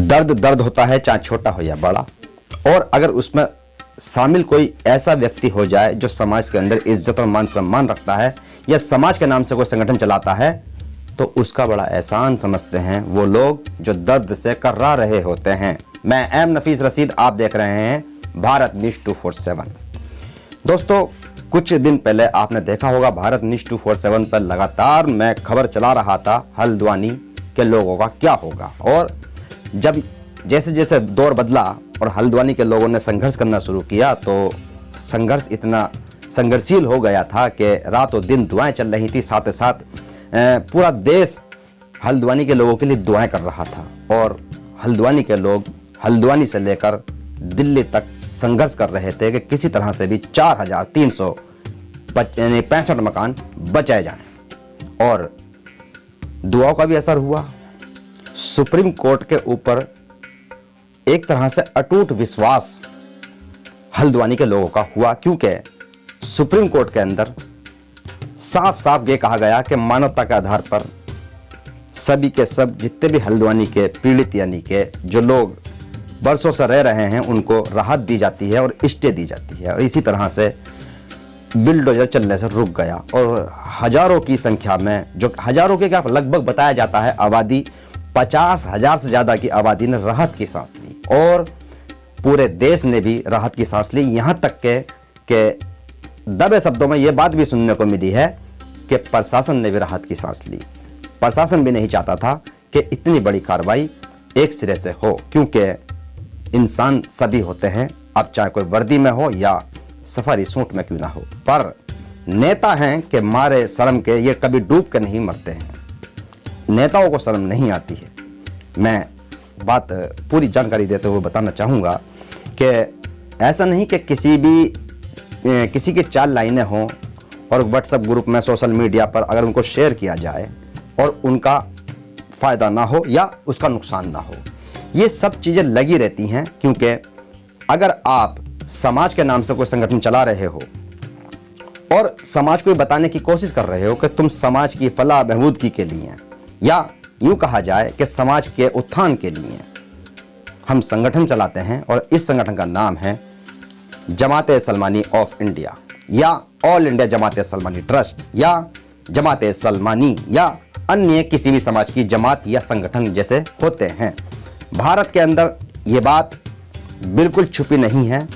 दर्द दर्द होता है, चाहे छोटा हो या बड़ा। और अगर उसमें शामिल कोई ऐसा व्यक्ति हो जाए जो समाज के अंदर इज्जत और मान सम्मान रखता है या समाज के नाम से कोई संगठन चलाता है, तो उसका बड़ा एहसान समझते हैं वो लोग जो दर्द से कर्रा रहे होते हैं। मैं एम नफीस रशीद, आप देख रहे हैं भारत न्यूज़ 247। दोस्तों, कुछ दिन पहले आपने देखा होगा भारत न्यूज़ 247 पर लगातार मैं खबर चला रहा था हल्द्वानी के लोगों का क्या होगा। और जब जैसे जैसे दौर बदला और हल्द्वानी के लोगों ने संघर्ष करना शुरू किया, तो संघर्ष इतना संघर्षशील हो गया था कि रातों दिन दुआएं चल रही थी। साथ ही साथ पूरा देश हल्द्वानी के लोगों के लिए दुआएं कर रहा था। और हल्द्वानी के लोग हल्द्वानी से लेकर दिल्ली तक संघर्ष कर रहे थे कि किसी तरह से भी 4365 मकान बचाए जाएं। और दुआओं का भी असर हुआ। सुप्रीम कोर्ट के ऊपर एक तरह से अटूट विश्वास हल्द्वानी के लोगों का हुआ, क्योंकि सुप्रीम कोर्ट के अंदर साफ साफ ये कहा गया कि मानवता के आधार पर सभी के सब जितने भी हल्द्वानी के पीड़ित यानी कि जो लोग बरसों से रह रहे हैं उनको राहत दी जाती है और स्टे दी जाती है। और इसी तरह से बिल्डोजर चलने से रुक गया और हजारों की संख्या में, जो हजारों के क्या लगभग बताया जाता है आबादी, 50,000 से ज़्यादा की आबादी ने राहत की सांस ली। और पूरे देश ने भी राहत की सांस ली। यहाँ तक के दबे शब्दों में ये बात भी सुनने को मिली है कि प्रशासन ने भी राहत की सांस ली। प्रशासन भी नहीं चाहता था कि इतनी बड़ी कार्रवाई एक सिरे से हो, क्योंकि इंसान सभी होते हैं, अब चाहे कोई वर्दी में हो या सफारी सूट में क्यों ना हो। पर नेता हैं कि मारे शर्म के ये कभी डूब के नहीं मरते हैं। नेताओं को शर्म नहीं आती है। मैं बात पूरी जानकारी देते हुए बताना चाहूँगा कि ऐसा नहीं कि किसी की 4 लाइनें हों और व्हाट्सएप ग्रुप में सोशल मीडिया पर अगर उनको शेयर किया जाए और उनका फ़ायदा ना हो या उसका नुकसान ना हो। ये सब चीज़ें लगी रहती हैं, क्योंकि अगर आप समाज के नाम से कोई संगठन चला रहे हो और समाज को बताने की कोशिश कर रहे हो कि तुम समाज की फलाह बहबूदगी के लिए, या यूँ कहा जाए कि समाज के उत्थान के लिए हम संगठन चलाते हैं, और इस संगठन का नाम है जमात-ए सलमानी ऑफ इंडिया या ऑल इंडिया जमात-ए सलमानी ट्रस्ट या जमात-ए सलमानी या अन्य किसी भी समाज की जमात या संगठन जैसे होते हैं। भारत के अंदर ये बात बिल्कुल छुपी नहीं है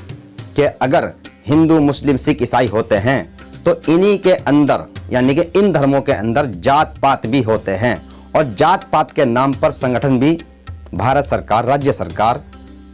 कि अगर हिंदू, मुस्लिम, सिख, ईसाई होते हैं तो इन्हीं के अंदर यानी कि इन धर्मों के अंदर जात पात भी होते हैं। और जात पात के नाम पर संगठन भी भारत सरकार, राज्य सरकार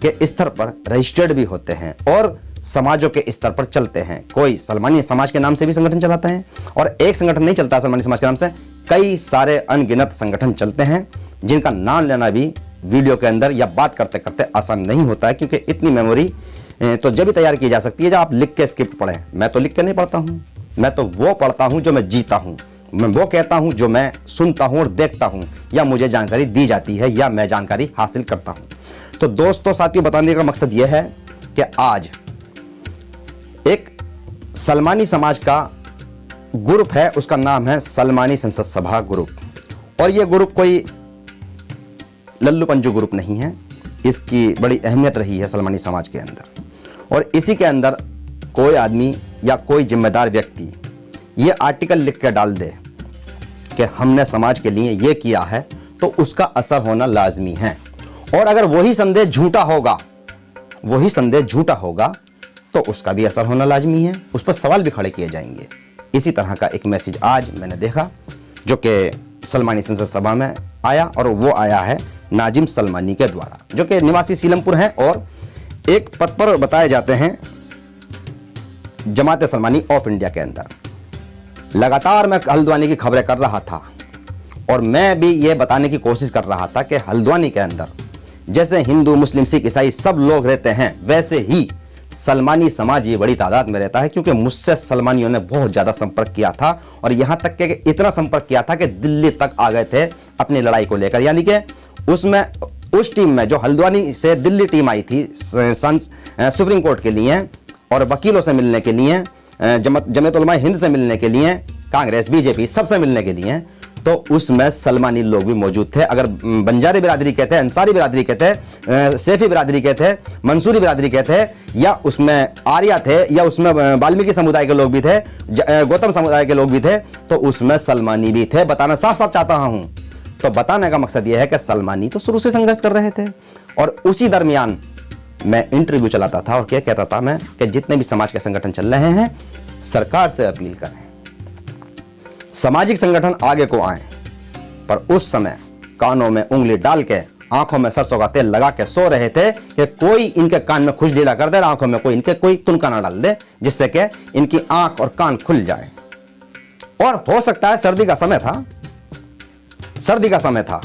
के स्तर पर रजिस्टर्ड भी होते हैं और समाजों के स्तर पर चलते हैं। कोई सलमानी समाज के नाम से भी संगठन चलाते हैं, और एक संगठन नहीं चलता सलमानी समाज के नाम से, कई सारे अनगिनत संगठन चलते हैं जिनका नाम लेना भी वीडियो के अंदर या बात करते करते आसान नहीं होता है, क्योंकि इतनी मेमोरी तो जब भी तैयार की जा सकती है जब आप लिख के स्क्रिप्ट पढ़ें। मैं तो लिख के नहीं पढ़ता हूँ, मैं तो वो पढ़ता हूँ जो मैं जीता हूँ, मैं वो कहता हूँ जो मैं सुनता हूँ और देखता हूँ, या मुझे जानकारी दी जाती है या मैं जानकारी हासिल करता हूँ। तो दोस्तों, साथियों, बताने का मकसद ये है कि आज एक सलमानी समाज का ग्रुप है, उसका नाम है सलमानी संसद सभा ग्रुप। और ये ग्रुप कोई लल्लू पंजू ग्रुप नहीं है, इसकी बड़ी अहमियत रही है सलमानी समाज के अंदर। और इसी के अंदर कोई आदमी या कोई जिम्मेदार व्यक्ति ये आर्टिकल लिख के डाल दे कि हमने समाज के लिए ये किया है, तो उसका असर होना लाजमी है। और अगर वही संदेश झूठा होगा तो उसका भी असर होना लाजमी है, उस पर सवाल भी खड़े किए जाएंगे। इसी तरह का एक मैसेज आज मैंने देखा जो कि सलमानी संसद सभा में आया, और वो आया है नाजिम सलमानी के द्वारा, जो कि निवासी सीलमपुर हैं और एक पद पर बताए जाते हैं जमात सलमानी ऑफ इंडिया के अंदर। लगातार मैं हल्द्वानी की खबरें कर रहा था और मैं भी ये बताने की कोशिश कर रहा था कि हल्द्वानी के अंदर जैसे हिंदू, मुस्लिम, सिख, ईसाई सब लोग रहते हैं, वैसे ही सलमानी समाज ये बड़ी तादाद में रहता है, क्योंकि मुझसे सलमानियों ने बहुत ज़्यादा संपर्क किया था। और यहाँ तक कि इतना संपर्क किया था कि दिल्ली तक आ गए थे अपनी लड़ाई को लेकर। यानी कि उस टीम में जो हल्द्वानी से दिल्ली टीम आई थी सुप्रीम कोर्ट के लिए और वकीलों से मिलने के लिए, जमीयत उलमा हिंद से मिलने के लिए, कांग्रेस, बीजेपी सबसे मिलने के लिए, तो उसमें सलमानी लोग भी मौजूद थे। अगर बंजारी बिरादरी के थे, अंसारी बिरादरी के थे, सैफी बिरादरी के थे, मंसूरी बिरादरी के थे, या उसमें आर्या थे, या उसमें वाल्मीकि समुदाय के लोग भी थे, गौतम समुदाय के लोग भी थे, तो उसमें सलमानी भी थे। बताना साफ साफ चाहता हूं। तो बताने का मकसद यह है कि सलमानी तो शुरू से संघर्ष कर रहे थे, और उसी दरमियान मैं इंटरव्यू चलाता था और क्या कहता था मैं कि जितने भी समाज के संगठन चल रहे हैं, सरकार से अपील करें, सामाजिक संगठन आगे को आए। पर उस समय कानों में उंगली डाल के, आंखों में सरसों का तेल लगा के सो रहे थे कि कोई इनके कान में खुशलीला कर दे, आंखों में कोई तुनका ना डाल दे, जिससे कि इनकी आंख और कान खुल जाए। और हो सकता है सर्दी का समय था,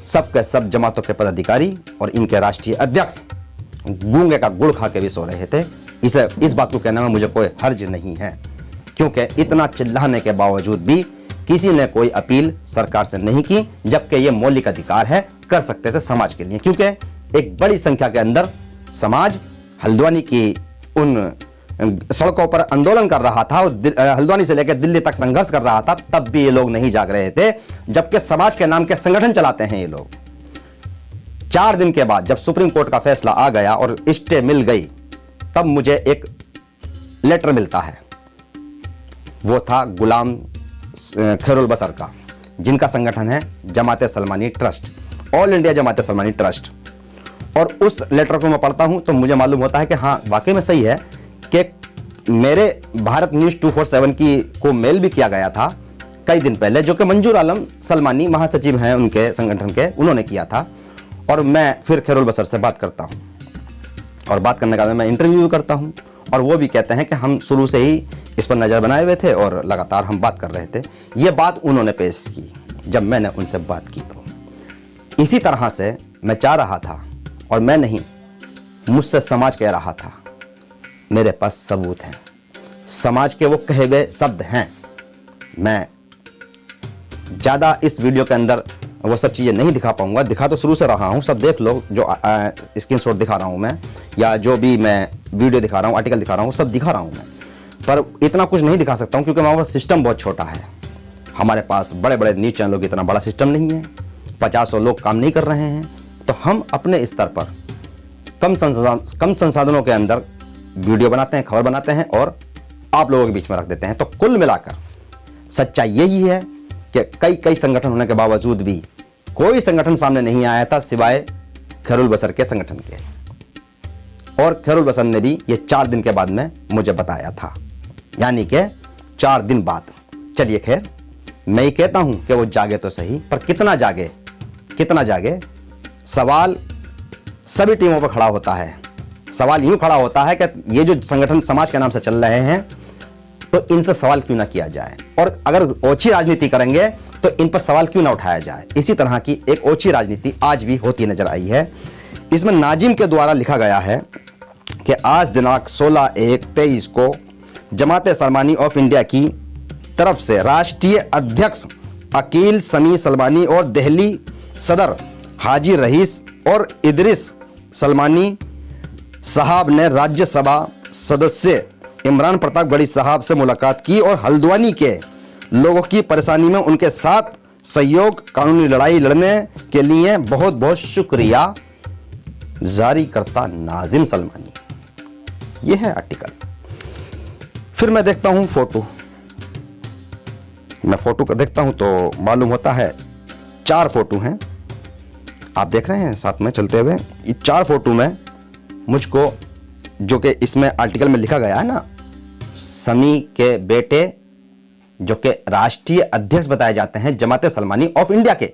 सबके सब जमातों के पदाधिकारी और इनके राष्ट्रीय अध्यक्ष गूंगे का गुड़ खा के भी सो रहे थे। इस बात को कहने में मुझे कोई हर्ज नहीं है, क्योंकि इतना चिल्लाने के बावजूद भी किसी ने कोई अपील सरकार से नहीं की, जबकि यह मौलिक अधिकार है, कर सकते थे समाज के लिए। क्योंकि एक बड़ी संख्या के अंदर समाज हल्द्वानी की उन सड़कों पर आंदोलन कर रहा था और हल्द्वानी से लेकर दिल्ली तक संघर्ष कर रहा था, तब भी ये लोग नहीं जाग रहे थे, जबकि समाज के नाम के संगठन चलाते हैं ये लोग। 4 दिन के बाद जब सुप्रीम कोर्ट का फैसला आ गया और स्टे मिल गई, तब मुझे एक लेटर मिलता है। वो था गुलाम खैरुल बसर का, जिनका संगठन है जमात सलमानी ट्रस्ट, ऑल इंडिया जमात सलमानी ट्रस्ट। और उस लेटर को मैं पढ़ता हूं तो मुझे मालूम होता है कि हाँ, वाकई में सही है कि मेरे भारत न्यूज 247 को मेल भी किया गया था कई दिन पहले, जो कि मंजूर आलम सलमानी महासचिव हैं उनके संगठन के, उन्होंने किया था। और मैं फिर खैरुल बसर से बात करता हूं, और बात करने का मैं इंटरव्यू करता हूं, और वो भी कहते हैं कि हम शुरू से ही इस पर नज़र बनाए हुए थे और लगातार हम बात कर रहे थे। ये बात उन्होंने पेश की जब मैंने उनसे बात की। तो इसी तरह से मैं चाह रहा था, और मैं नहीं, मुझसे समाज कह रहा था, मेरे पास सबूत हैं, समाज के वो कहे हुए शब्द हैं। मैं ज़्यादा इस वीडियो के अंदर वो सब चीज़ें नहीं दिखा पाऊंगा, दिखा तो शुरू से रहा हूं, सब देख लो, जो स्क्रीनशॉट दिखा रहा हूं मैं, या जो भी मैं वीडियो दिखा रहा हूं, आर्टिकल दिखा रहा हूं, सब दिखा रहा हूं मैं। पर इतना कुछ नहीं दिखा सकता हूं, क्योंकि हमारा सिस्टम बहुत छोटा है। हमारे पास बड़े बड़े न्यूज़ चैनलों की इतना बड़ा सिस्टम नहीं है, 50 लोग काम नहीं कर रहे हैं। तो हम अपने स्तर पर कम संसाधनों के अंदर वीडियो बनाते हैं, खबर बनाते हैं, और आप लोगों के बीच में रख देते हैं। तो कुल मिलाकर सच्चाई यही है कि कई संगठन होने के बावजूद भी कोई संगठन सामने नहीं आया था सिवाय खैरुल बसर के संगठन के। और खैरुल बसर ने भी ये 4 दिन के बाद में मुझे बताया था, यानी कि 4 दिन बाद। चलिए खैर, मैं ये कहता हूं कि वो जागे तो सही, पर कितना जागे, सवाल सभी टीमों पर खड़ा होता है। सवाल यूं खड़ा होता है कि ये जो संगठन समाज के नाम से चल रहे हैं, तो इनसे सवाल क्यों ना किया जाए, और अगर ओछी राजनीति करेंगे तो इन पर सवाल क्यों ना उठाया जाए। इसी तरह की एक ओछी राजनीति आज भी होती नजर आई है। इसमें नाजिम के द्वारा लिखा गया है कि आज दिनांक 16/1/23 को जमात सलमानी ऑफ इंडिया की तरफ से राष्ट्रीय अध्यक्ष अकील समी सलमानी और दिल्ली सदर हाजी रईस और इदरिस सलमानी साहब ने राज्यसभा सदस्य इमरान प्रताप गढ़ी साहब से मुलाकात की और हल्द्वानी के लोगों की परेशानी में उनके साथ सहयोग, कानूनी लड़ाई लड़ने के लिए बहुत बहुत शुक्रिया जारी करता नाजिम सलमानी। यह है आर्टिकल। फिर मैं देखता हूं फोटो, मैं फोटो को देखता हूं तो मालूम होता है 4 फोटो हैं, आप देख रहे हैं साथ में चलते हुए। ये 4 फोटो में मुझको, जो कि इसमें आर्टिकल में लिखा गया है ना, समी के बेटे जो कि राष्ट्रीय अध्यक्ष बताए जाते हैं जमात सलमानी ऑफ इंडिया के,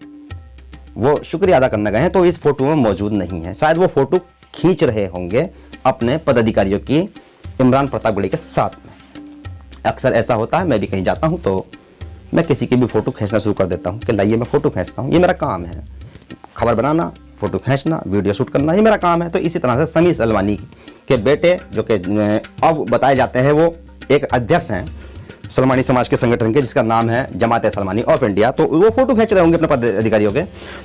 वो शुक्रिया अदा करने गए हैं, तो इस फोटो में मौजूद नहीं है। शायद वो फोटो खींच रहे होंगे अपने पदाधिकारियों की इमरान प्रताप गढ़ी के साथ में। अक्सर ऐसा होता है, मैं भी कहीं जाता हूं तो मैं किसी की भी फोटो खींचना शुरू कर देता हूं कि लाइए मैं फोटो खींचता हूं, ये मेरा काम है, खबर बनाना, फोटो खींचना, वीडियो शूट करना, ये मेरा काम है। तो इसी तरह से समी सलमानी के बेटे जो कि अब बताए जाते हैं, वो एक अध्यक्ष हैं सलमानी समाज के संगठन के, जिसका नाम है जमात सलमानी ऑफ इंडिया, तो वो फोटो खींच रहे होंगे अपने पदाधिकारियों के।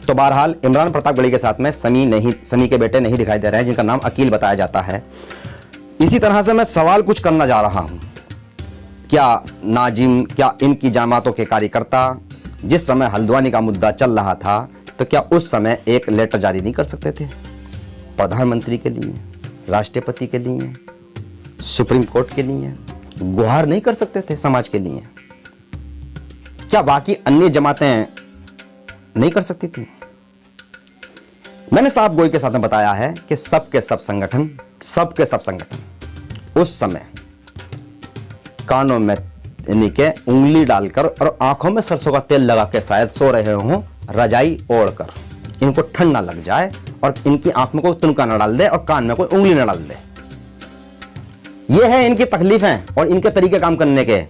तो बहरहाल इमरान प्रताप गढ़ी के साथ में समी के बेटे नहीं दिखाई दे रहे हैं, जिनका नाम अकील बताया जाता है। इसी तरह से मैं सवाल कुछ करना जा रहा हूं क्या नाजिम, क्या इनकी जमातों के कार्यकर्ता जिस समय हल्द्वानी का मुद्दा चल रहा था तो क्या उस समय एक लेटर जारी नहीं कर सकते थे प्रधानमंत्री के लिए, राष्ट्रपति के लिए, सुप्रीम कोर्ट के लिए? गुहार नहीं कर सकते थे समाज के लिए? क्या बाकी अन्य जमातें नहीं कर सकती थी? मैंने साहब गोई के साथ में बताया है कि सबके सब संगठन उस समय कानों में यानी के उंगली डालकर और आंखों में सरसों का तेल लगा के शायद सो रहे हों, रजाई ओढ़कर, इनको ठंड ना लग जाए और इनकी आंख में कोई तुनका ना डाल दे और कान में कोई उंगली ना डाल दे। ये है इनकी तकलीफें और इनके तरीके काम करने के।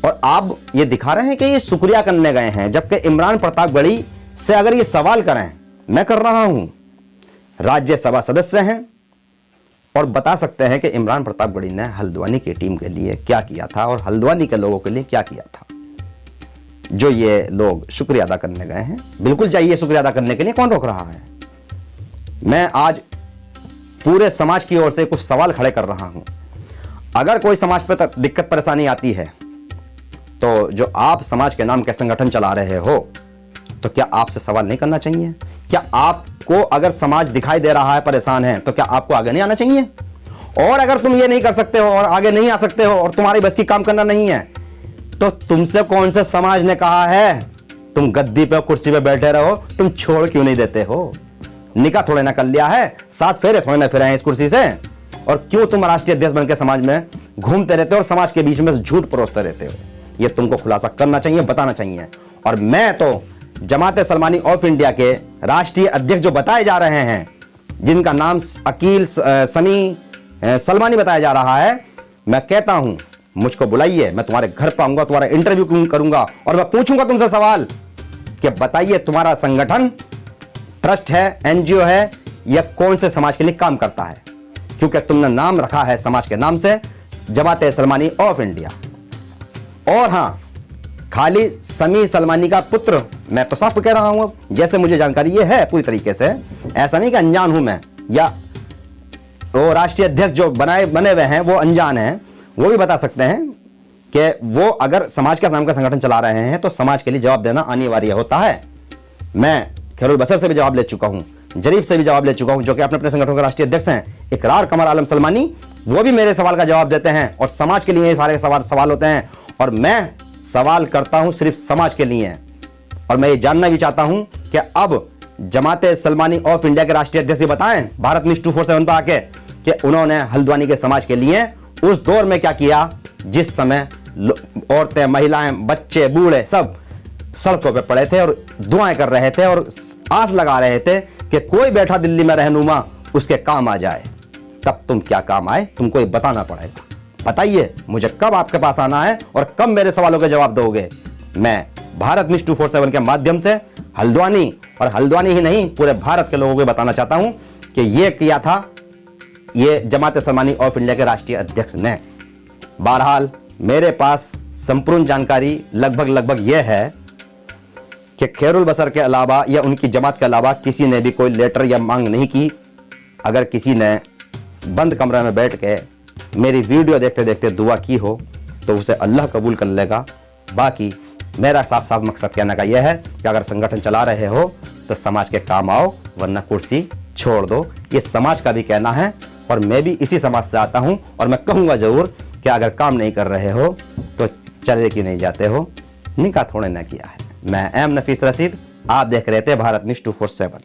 और आप ये दिखा रहे हैं कि ये शुक्रिया करने गए हैं, जबकि इमरान प्रतापगढ़ी से अगर ये सवाल करें, मैं कर रहा हूं, राज्यसभा सदस्य हैं और बता सकते हैं कि इमरान प्रतापगढ़ी ने हल्द्वानी की टीम के लिए क्या किया था और हल्द्वानी के लोगों के लिए क्या किया था। जो ये लोग शुक्रिया अदा करने गए हैं, बिल्कुल जाइए शुक्रिया अदा करने के लिए, कौन रोक रहा है? मैं आज पूरे समाज की ओर से कुछ सवाल खड़े कर रहा हूं। अगर कोई समाज पर दिक्कत परेशानी आती है तो जो आप समाज के नाम के संगठन चला रहे हो, तो क्या आपसे सवाल नहीं करना चाहिए? क्या आपको अगर समाज दिखाई दे रहा है परेशान है तो क्या आपको आगे नहीं आना चाहिए? और अगर तुम ये नहीं कर सकते हो और आगे नहीं आ सकते हो और तुम्हारी बस की काम करना नहीं है, तो तुमसे कौन से समाज ने कहा है तुम गद्दी पे कुर्सी पे बैठे रहो? तुम छोड़ क्यों नहीं देते हो? निकाह थोड़े ना कर लिया है, 7 फेरे थोड़े ना फिरे हैं इस कुर्सी से? और क्यों तुम राष्ट्रीय अध्यक्ष बनकर समाज में घूमते रहते हो और समाज के बीच में झूठ परोसते रहते हो? ये तुमको खुलासा करना चाहिए, बताना चाहिए। और मैं तो जमात सलमानी ऑफ इंडिया के राष्ट्रीय अध्यक्ष जो बताए जा रहे हैं, जिनका नाम अकील समी सलमानी बताया जा रहा है, मैं कहता हूं मुझको बुलाइए, मैं तुम्हारे घर पर आऊंगा, तुम्हारा इंटरव्यू करूंगा और मैं पूछूंगा तुमसे सवाल कि बताइए तुम्हारा संगठन ट्रस्ट है, एनजीओ है या कौन से समाज के लिए काम करता है? क्योंकि तुमने नाम रखा है समाज के नाम से जमात सलमानी ऑफ इंडिया। और हां, खाली समी सलमानी का पुत्र, मैं तो साफ कह रहा हूं, जैसे मुझे जानकारी ये है पूरी तरीके से, ऐसा नहीं कि अनजान हूं मैं, या वो राष्ट्रीय अध्यक्ष जो बने हुए हैं वो अनजान हैं, वो भी बता सकते हैं कि वो अगर समाज का नाम का संगठन चला रहे हैं तो समाज के लिए जवाब देना अनिवार्य होता है। मैं खैरुल बसर से भी जवाब ले चुका हूं, जरीफ से भी जवाब ले चुका हूं, जो कि अपने अपने संगठनों के राष्ट्रीय अध्यक्ष हैं, इकरार कमर आलम सलमानी, वो भी मेरे सवाल का जवाब देते हैं और समाज के लिए ये सारे सवाल होते हैं। और मैं सवाल करता हूं सिर्फ समाज के लिए। और मैं ये जानना भी चाहता हूं कि अब जमात सलमानी ऑफ इंडिया के राष्ट्रीय अध्यक्ष बताएं भारत न्यूज़ 247 पर आके कि उन्होंने हल्द्वानी के समाज के लिए उस दौर में क्या किया जिस समय औरतें, महिलाएं, बच्चे, बूढ़े सब सड़कों पे पड़े थे और दुआएं कर रहे थे और आस लगा रहे थे कि कोई बैठा दिल्ली में रहनुमा उसके काम आ जाए। तब तुम क्या काम आए, तुमको ये बताना पड़ेगा। बताइए मुझे कब आपके पास आना है और कब मेरे सवालों के जवाब दोगे। मैं भारत न्यूज़ 247 के माध्यम से हल्द्वानी, और हल्द्वानी ही नहीं पूरे भारत के लोगों को बताना चाहता हूं कि यह किया था ये जमात सलमानी ऑफ इंडिया के राष्ट्रीय अध्यक्ष ने। बहरहाल मेरे पास संपूर्ण जानकारी लगभग यह है कि खैरुल बसर के अलावा या उनकी जमात के अलावा किसी ने भी कोई लेटर या मांग नहीं की। अगर किसी ने बंद कमरे में बैठ के मेरी वीडियो देखते देखते दुआ की हो तो उसे अल्लाह कबूल कर लेगा। बाकी मेरा साफ साफ मकसद कहने का यह है कि अगर संगठन चला रहे हो तो समाज के काम आओ, वरना कुर्सी छोड़ दो। ये समाज का भी कहना है और मैं भी इसी समाज से आता हूं और मैं कहूंगा जरूर कि अगर काम नहीं कर रहे हो तो चले क्यों नहीं जाते हो, निकाह थोड़े ना किया है। मैं एम नफीस रशीद, आप देख रहे थे भारत न्यूज़ 247।